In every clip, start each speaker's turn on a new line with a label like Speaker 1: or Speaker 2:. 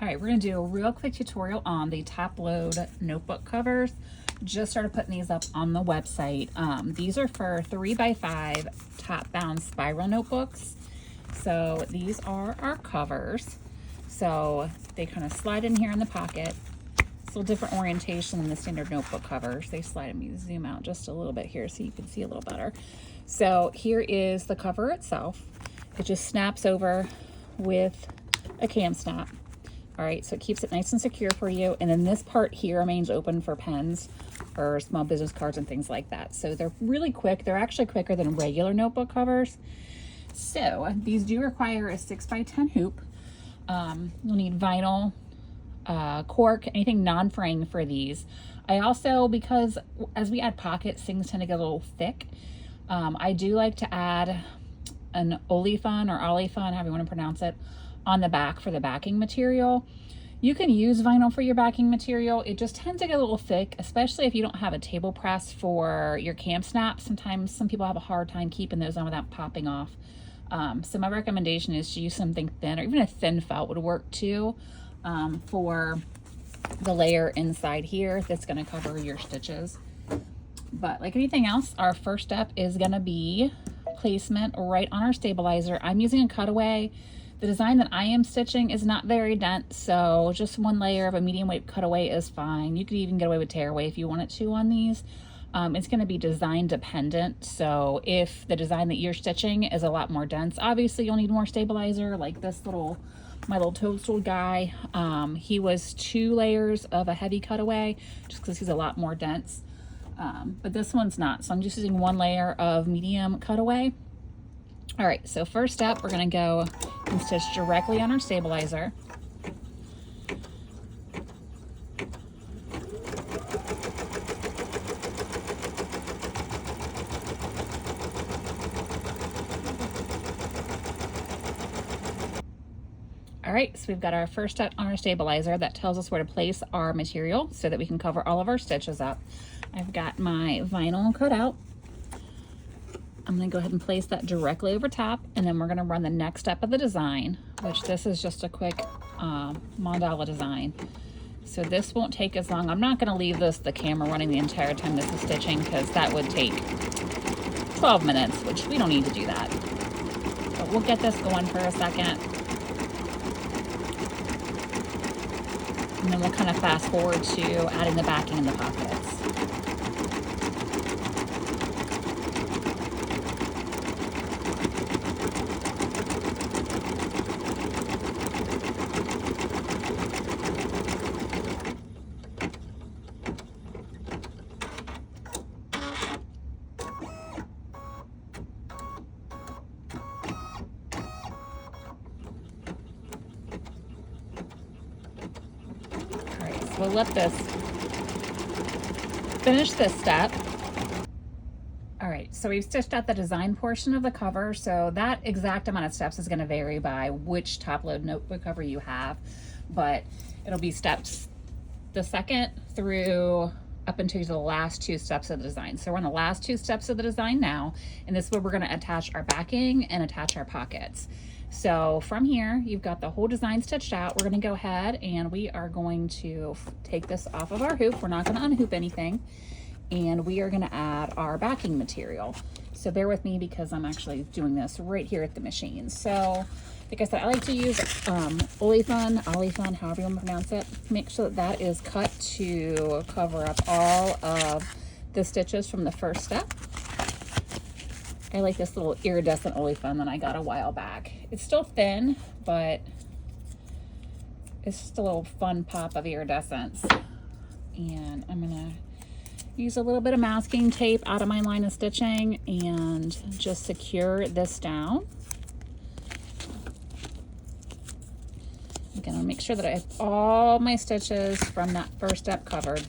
Speaker 1: All right, we're gonna do a real quick tutorial on the top load notebook covers. Just started putting these up on the website. These are for 3x5 top bound spiral notebooks. So these are our covers. So they kind of slide in here in the pocket. It's a little different orientation than the standard notebook covers. They slide. Let me zoom out just a little bit here so you can see a little better. So here is the cover itself. It just snaps over with a cam snap. All right, so it keeps it nice and secure for you. And then this part here remains open for pens or small business cards and things like that. So they're really quick. They're actually quicker than regular notebook covers. So these do require a 6x10 hoop. You'll need vinyl, cork, anything non-fraying for these. I also, because as we add pockets, things tend to get a little thick. I do like to add an olefin or olefin, however you want to pronounce it, on the back for the backing material. You can use vinyl for your backing material. It just tends to get a little thick, especially if you don't have a table press for your cam snaps. Sometimes some people have a hard time keeping those on without popping off. So my recommendation is to use something thin, or even a thin felt would work too, for the layer inside here that's going to cover your stitches. But like anything else, our first step is going to be placement right on our stabilizer. I'm using a cutaway. The design that I am stitching is not very dense, so just one layer of a medium weight cutaway is fine. You could even get away with tearaway if you wanted to on these. It's going to be design dependent, so if the design that you're stitching is a lot more dense, obviously you'll need more stabilizer. Like this my little toadstool guy, he was 2 layers of a heavy cutaway just because he's a lot more dense. But this one's not, so I'm just using 1 layer of medium cutaway. All right, so first step, we're gonna go and stitch directly on our stabilizer. All right, so we've got our first step on our stabilizer. That tells us where to place our material so that we can cover all of our stitches up. I've got my vinyl cut out. I'm gonna go ahead and place that directly over top, and then we're gonna run the next step of the design, which this is just a quick mandala design. So this won't take as long. I'm not gonna leave the camera running the entire time this is stitching, because that would take 12 minutes, which we don't need to do that. But we'll get this going for a second. And then we'll kind of fast forward to adding the backing and the pockets. We'll let this finish this step. All right, so we've stitched out the design portion of the cover. So that exact amount of steps is going to vary by which top load notebook cover you have, but it'll be steps the second through up until the last 2 steps of the design. So we're on the last 2 steps of the design now, and this is where we're going to attach our backing and attach our pockets. So from here, you've got the whole design stitched out. We're going to go ahead and we are going to take this off of our hoop. We're not going to unhoop anything, and we are going to add our backing material. So bear with me because I'm actually doing this right here at the machine. So like I said, I like to use olefin, however you want to pronounce it. Make sure that that is cut to cover up all of the stitches from the first step. I like this little iridescent olefin that I got a while back. It's still thin, but it's just a little fun pop of iridescence. And I'm gonna use a little bit of masking tape out of my line of stitching and just secure this down. I'm gonna make sure that I have all my stitches from that first step covered.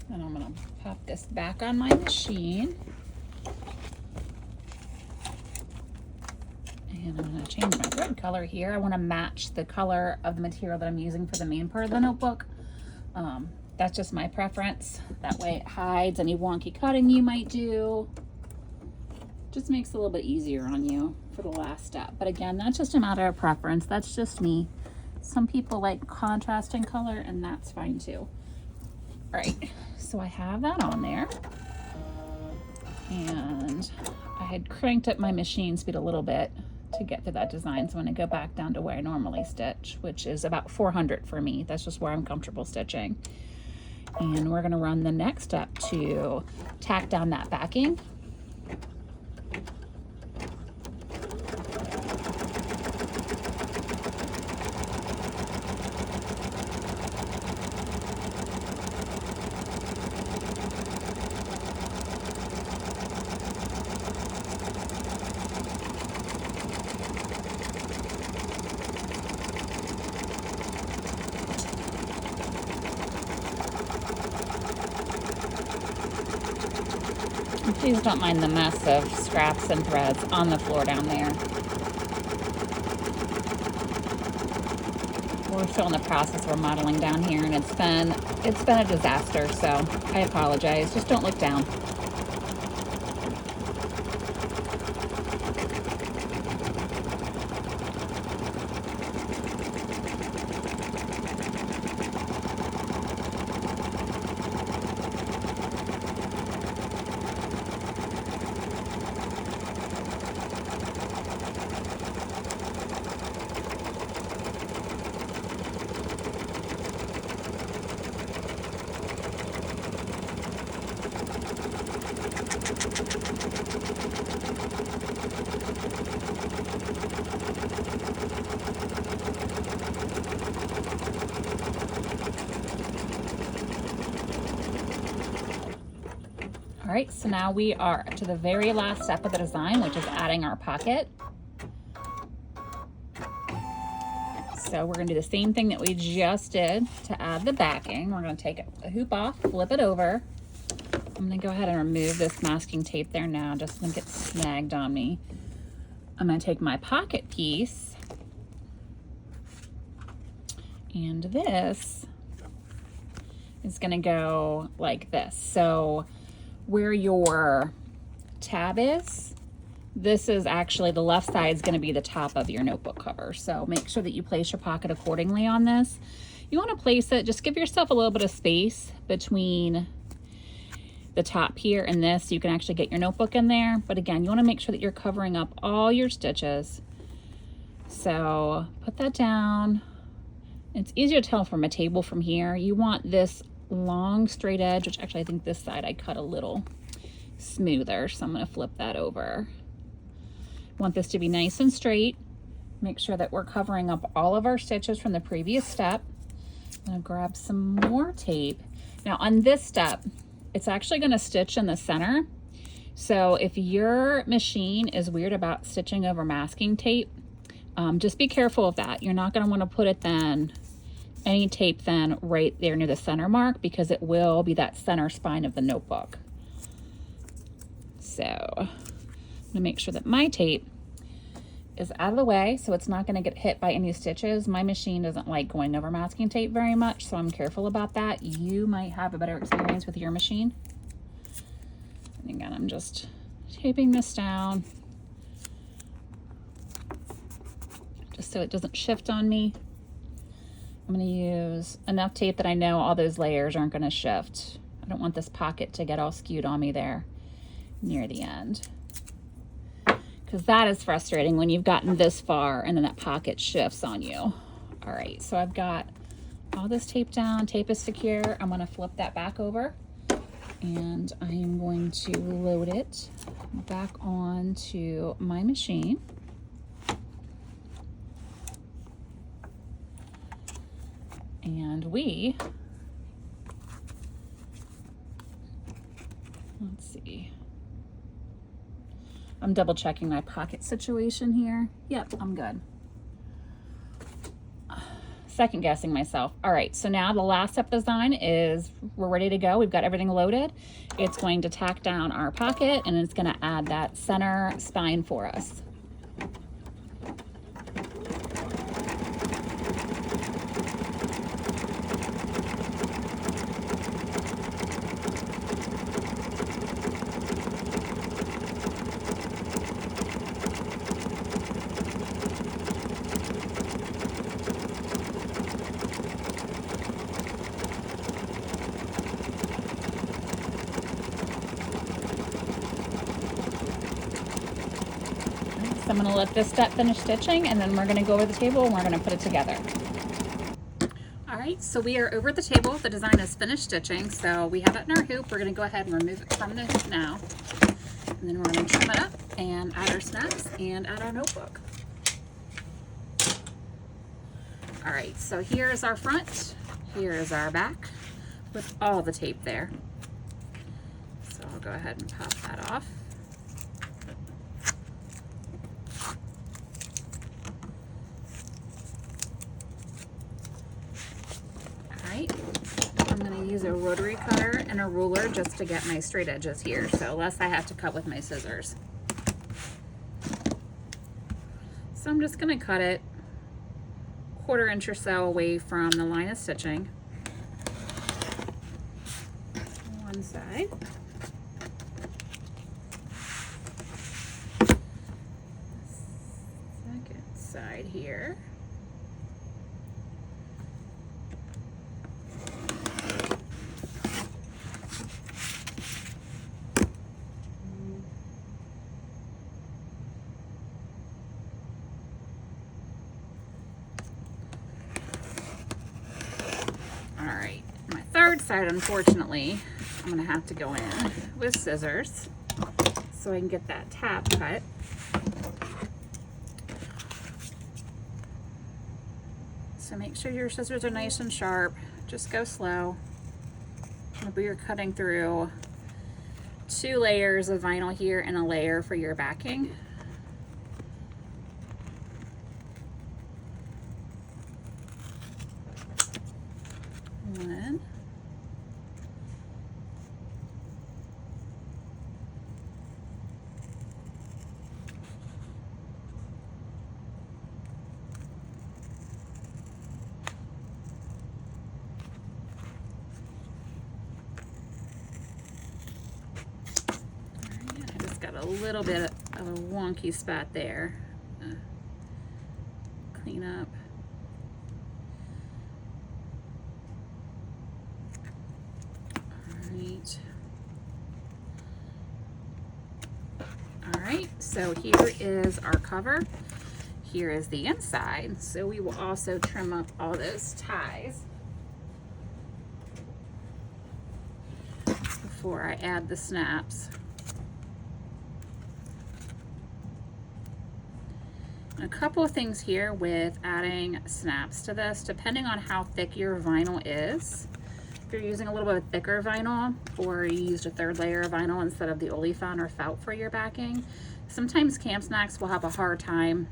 Speaker 1: And I'm gonna pop this back on my machine. And I'm going to change my thread color here. I want to match the color of the material that I'm using for the main part of the notebook. That's just my preference. That way it hides any wonky cutting you might do. Just makes it a little bit easier on you for the last step. But again, that's just a matter of preference. That's just me. Some people like contrasting color, and that's fine too. All right, so I have that on there. And I had cranked up my machine speed a little bit to get to that design. So I'm gonna go back down to where I normally stitch, which is about 400 for me. That's just where I'm comfortable stitching. And we're gonna run the next step to tack down that backing. Please don't mind the mess of scraps and threads on the floor down there. We're still in the process of remodeling down here, and it's been a disaster, so I apologize. Just don't look down. All right, so now we are to the very last step of the design, which is adding our pocket. So we're gonna do the same thing that we just did to add the backing. We're gonna take the hoop off, flip it over. I'm gonna go ahead and remove this masking tape there now, just so it doesn't get snagged on me. I'm gonna take my pocket piece, and this is gonna go like this. So where your tab is, this is actually, the left side is going to be the top of your notebook cover. So make sure that you place your pocket accordingly on this. You want to place it, just give yourself a little bit of space between the top here and this, so you can actually get your notebook in there. But again, you want to make sure that you're covering up all your stitches. So put that down. It's easier to tell from a table from here. You want this long straight edge, which actually I think this side I cut a little smoother, so I'm going to flip that over. Want this to be nice and straight. Make sure that we're covering up all of our stitches from the previous step. I'm going to grab some more tape. Now on this step, it's actually going to stitch in the center. So if your machine is weird about stitching over masking tape, just be careful of that. You're not going to want to put it then, any tape then right there near the center mark, because it will be that center spine of the notebook. So I'm gonna make sure that my tape is out of the way so it's not gonna get hit by any stitches. My machine doesn't like going over masking tape very much, so I'm careful about that. You might have a better experience with your machine. And again, I'm just taping this down just so it doesn't shift on me. I'm going to use enough tape that I know all those layers aren't going to shift. I don't want this pocket to get all skewed on me there near the end, because that is frustrating when you've gotten this far and then that pocket shifts on you. All right, so I've got all this tape down. Tape is secure. I'm going to flip that back over, and I am going to load it back onto my machine. And let's see. I'm double checking my pocket situation here. Yep, I'm good. Second guessing myself. All right, so now the last step design is we're ready to go. We've got everything loaded. It's going to tack down our pocket, and it's going to add that center spine for us. I'm gonna let this step finish stitching, and then we're gonna go over the table and we're gonna put it together. All right, so we are over the table. The design is finished stitching. So we have it in our hoop. We're gonna go ahead and remove it from the hoop now. And then we're gonna trim it up and add our snaps and add our notebook. All right, so here's our front, here is our back with all the tape there. So I'll go ahead and pop that off. All right, I'm gonna use a rotary cutter and a ruler just to get my straight edges here, so less I have to cut with my scissors. So I'm just gonna cut it 1/4 inch or so away from the line of stitching. One side. Second side here. Third side, unfortunately, I'm gonna have to go in with scissors so I can get that tab cut. So make sure your scissors are nice and sharp. Just go slow. Maybe you're cutting through 2 layers of vinyl here and a layer for your backing. One. A little bit of a wonky spot there. Clean up. All right, so here is our cover. Here is the inside. So we will also trim up all those ties before I add the snaps. A couple of things here with adding snaps to this, depending on how thick your vinyl is. If you're using a little bit of thicker vinyl, or you used a 3rd layer of vinyl instead of the olefin or felt for your backing, sometimes Camp Snacks will have a hard time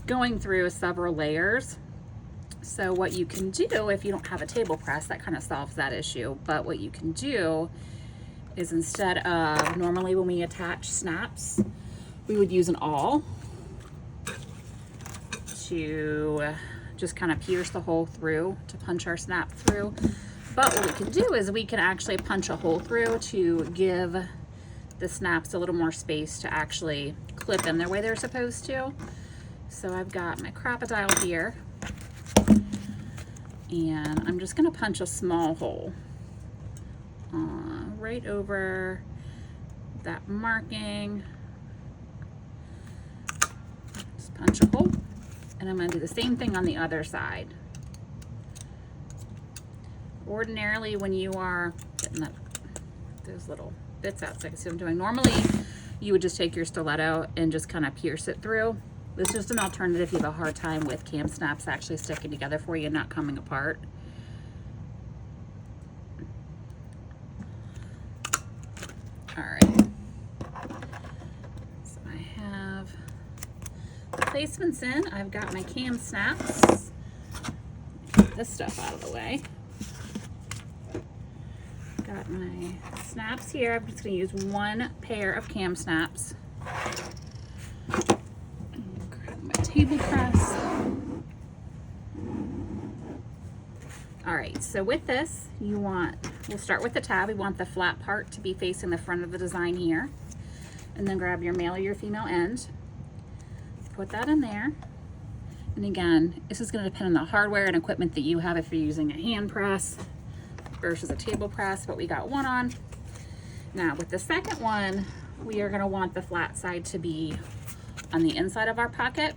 Speaker 1: going through several layers. So what you can do, if you don't have a table press, that kind of solves that issue. But what you can do is, instead of normally when we attach snaps, we would use an awl to just kind of pierce the hole through to punch our snap through. But what we can do is we can actually punch a hole through to give the snaps a little more space to actually clip in the way they're supposed to. So I've got my crocodile here, and I'm just going to punch a small hole right over that marking. Just punch a hole. And I'm going to do the same thing on the other side. Ordinarily, when you are getting those little bits out, so I can see what I'm doing. Normally, you would just take your stiletto and just kind of pierce it through. This is just an alternative if you have a hard time with Camp Snaps actually sticking together for you and not coming apart. All right. So I have placements in. I've got my Camp Snaps. Get this stuff out of the way. Got my snaps here. I'm just going to use 1 pair of Cam Snaps. Grab my table press. All right, so with this, we'll start with the tab. We want the flat part to be facing the front of the design here. And then grab your male or your female end. Put that in there. And again, this is going to depend on the hardware and equipment that you have, if you're using a hand press versus a table press, but we got one on. Now with the second one, we are going to want the flat side to be on the inside of our pocket.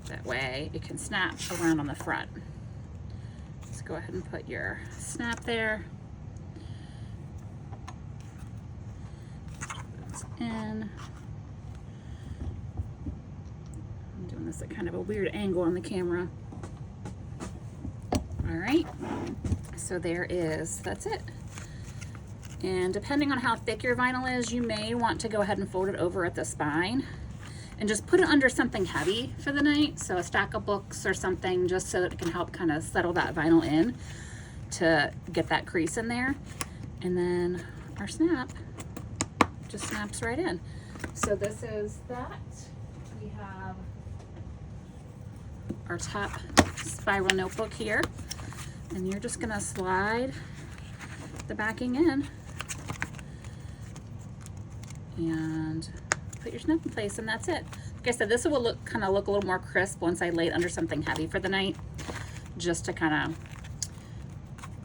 Speaker 1: That way it can snap around on the front. Let's go ahead and put your snap there. In. I'm doing this at kind of a weird angle on the camera. All right, so that's it. And depending on how thick your vinyl is, you may want to go ahead and fold it over at the spine and just put it under something heavy for the night. So a stack of books or something, just so that it can help kind of settle that vinyl in to get that crease in there. And then our snap just snaps right in. So this is that. We have our top spiral notebook here, and you're just gonna slide the backing in and put your snap in place, and that's it. Like I said, this will look a little more crisp once I lay it under something heavy for the night, just to kind of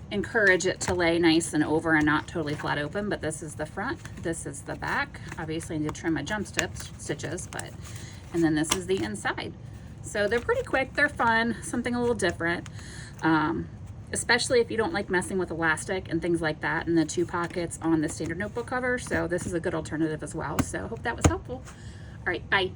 Speaker 1: encourage it to lay nice and over and not totally flat open. But this is the front, this is the back. Obviously I need to trim my jump stitches, and then this is the inside. So they're pretty quick, they're fun, something a little different. Especially if you don't like messing with elastic and things like that, and the 2 pockets on the standard notebook cover. So this is a good alternative as well. So I hope that was helpful. All right, bye.